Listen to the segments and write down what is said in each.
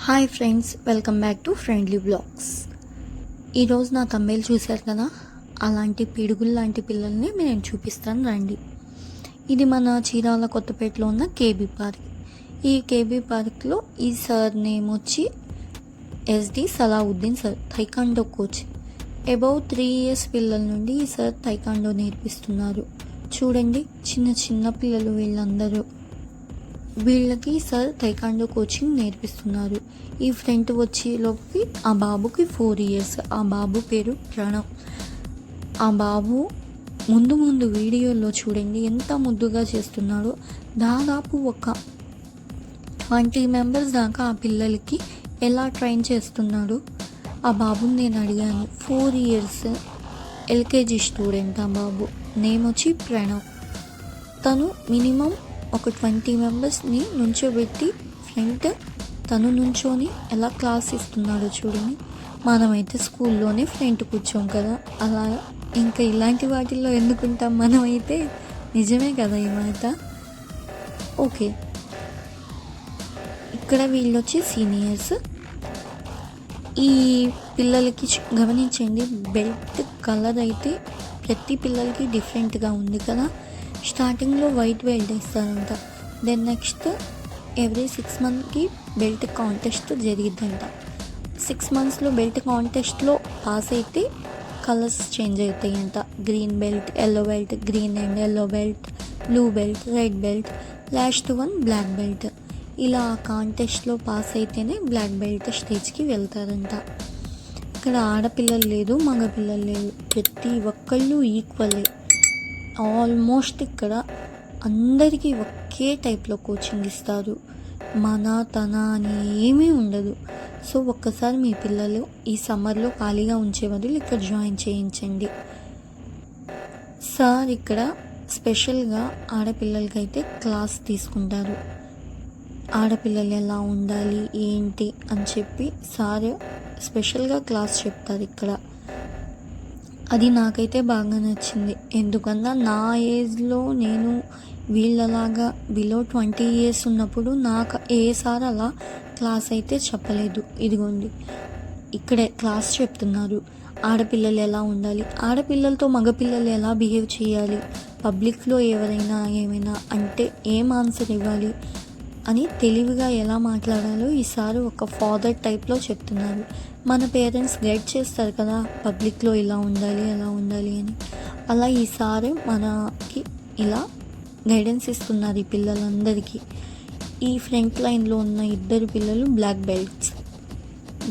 Hi friends, welcome back to friendly blogs. ఈరోజు నా తమ్ముళ్ళు చూశారు కదా, అలాంటి పిడుగులు లాంటి పిల్లల్ని నేను చూపిస్తాను రండి. ఇది మన చీరాల కొత్తపేటలో ఉన్న కేబీ పార్క్. ఈ కేబీ పార్క్లో ఈ సార్ నేమ్ వచ్చి SD Salahuddin sir, తైకాండో coach. Above 3 years పిల్లల నుండి ఈ సార్ తైకాండో నేర్పిస్తున్నారు. చూడండి, చిన్న చిన్న పిల్లలు వీళ్ళకి సార్ తైకాండో కోచింగ్ నేర్పిస్తున్నారు. ఈ ఫ్రంట్ వచ్చేలోకి ఆ బాబుకి 4 years. ఆ బాబు పేరు ప్రణవ్. ఆ బాబు ముందు వీడియోలో చూడండి ఎంత ముద్దుగా చేస్తున్నాడో. దాదాపు ఒక 20 members దాకా ఆ పిల్లలకి ఎలా ట్రైన్ చేస్తున్నాడు. ఆ బాబుని నేను అడిగాను. 4 years ఎల్కేజీ స్టూడెంట్. ఆ బాబు నేమ్ వచ్చి ప్రణవ్. తను మినిమం ఒక 20 members నుంచోబెట్టి ఫ్రంట్ తను నుంచొని ఎలా క్లాస్ ఇస్తున్నాడో చూడండి. మనమైతే స్కూల్లోనే ఫ్రంట్ కూర్చోం కదా, అలా ఇంకా ఇలాంటి వాటిల్లో ఎందుకుంటాం మనమైతే. నిజమే కదా ఈ మాట. ఓకే, ఇక్కడ వీళ్ళు వచ్చి సీనియర్స్. ఈ పిల్లలకి గమనించండి, బెల్ట్ కలర్ అయితే ప్రతి పిల్లలకి డిఫరెంట్గా ఉంది కదా. స్టార్టింగ్లో వైట్ బెల్ట్ ఇస్తారంట. దెన్ నెక్స్ట్ ఎవ్రీ 6 monthsకి బెల్ట్ కాంటెస్ట్ జరిగిద్దంట. 6 monthsలో బెల్ట్ కాంటెస్ట్లో పాస్ అయితే కలర్స్ చేంజ్ అవుతాయంట. Green belt, yellow belt, green and yellow belt, blue belt, red belt, last one black belt. ఇలా కాంటెస్ట్లో పాస్ అయితేనే బ్లాక్ బెల్ట్ స్టేజ్కి వెళ్తారంట. ఇక్కడ ఆడపిల్లలు లేదు, మగపిల్లలు లేదు, ప్రతి ఒక్కళ్ళు ఈక్వలే. ఆల్మోస్ట్ ఇక్కడ అందరికీ ఒకే టైప్లో కోచింగ్ ఇస్తారు. మన తన అని ఏమీ ఉండదు. సో ఒక్కసారి మీ పిల్లలు ఈ సమ్మర్లో ఖాళీగా ఉంచే బదులు ఇక్కడ జాయిన్ చేయించండి. సార్ ఇక్కడ స్పెషల్గా ఆడపిల్లలకైతే క్లాస్ తీసుకుంటారు. ఆడపిల్లలు ఎలా ఉండాలి ఏంటి అని చెప్పి సార్ స్పెషల్గా క్లాస్ చెప్తారు ఇక్కడ. అది నాకైతే బాగా నచ్చింది. ఎందుకన్నా నా ఏజ్లో నేను వీళ్ళలాగా బిలో 20 years ఉన్నప్పుడు నాకు ఏ సార్ అలా క్లాస్ అయితే చెప్పలేదు. ఇదిగోండి, ఇక్కడే క్లాస్ చెప్తున్నారు. ఆడపిల్లలు ఎలా ఉండాలి, ఆడపిల్లలతో మగపిల్లలు ఎలా బిహేవ్ చేయాలి, పబ్లిక్లో ఎవరైనా ఏమైనా అంటే ఏం ఆన్సర్ ఇవ్వాలి అని తెలివిగా ఎలా మాట్లాడాలో ఈసారి ఒక ఫాదర్ టైప్లో చెప్తున్నారు. మన పేరెంట్స్ గైడ్ చేస్తారు కదా, పబ్లిక్లో ఇలా ఉండాలి అలా ఉండాలి అని. అలా ఈసారి మనకి ఇలా గైడెన్స్ ఇస్తున్నారు ఈ పిల్లలందరికీ. ఈ ఫ్రంట్ లైన్లో ఉన్న 2 పిల్లలు బ్లాక్ బెల్ట్స్.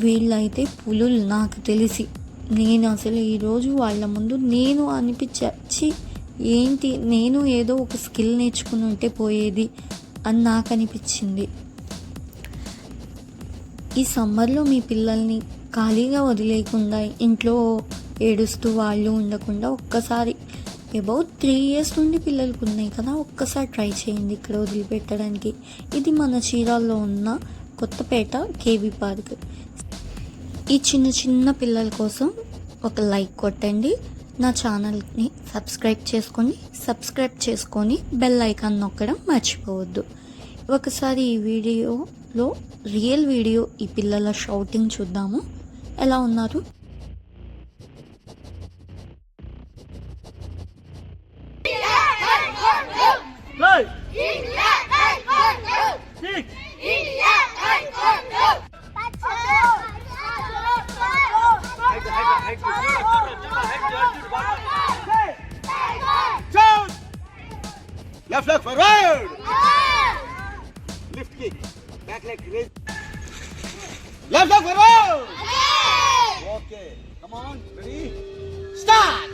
వీళ్ళైతే పులులు నాకు తెలిసి. నేను అసలు ఈరోజు వాళ్ళ ముందు నేను అనిపించి ఏంటి, నేను ఏదో ఒక స్కిల్ నేర్చుకుని ఉంటే పోయేది అని నాకు అనిపించింది. ఈ సమ్మర్లో మీ పిల్లల్ని ఖాళీగా వదిలేయకుండా, ఇంట్లో ఏడుస్తూ వాళ్ళు ఉండకుండా ఒక్కసారి అబౌవ్ 3 years నుండి పిల్లలకు ఉన్నాయి కదా, ఒక్కసారి ట్రై చేయండి ఇక్కడ వదిలిపెట్టడానికి. ఇది మన చీరాల్లో ఉన్న కొత్తపేట కేబీ పార్క్. ఈ చిన్న పిల్లల కోసం ఒక లైక్ కొట్టండి. నా ఛానల్ని సబ్స్క్రైబ్ చేసుకొని బెల్ ఐకాన్ నొక్కడం మర్చిపోవద్దు. ఒకసారి ఈ వీడియోలో రియల్ వీడియో ఈ పిల్లల షౌటింగ్ చూద్దాము. ఎలా ఉన్నారు? Left leg forward. Lift kick. Back leg raise. Left leg forward. Okay. Come on. Ready? Start.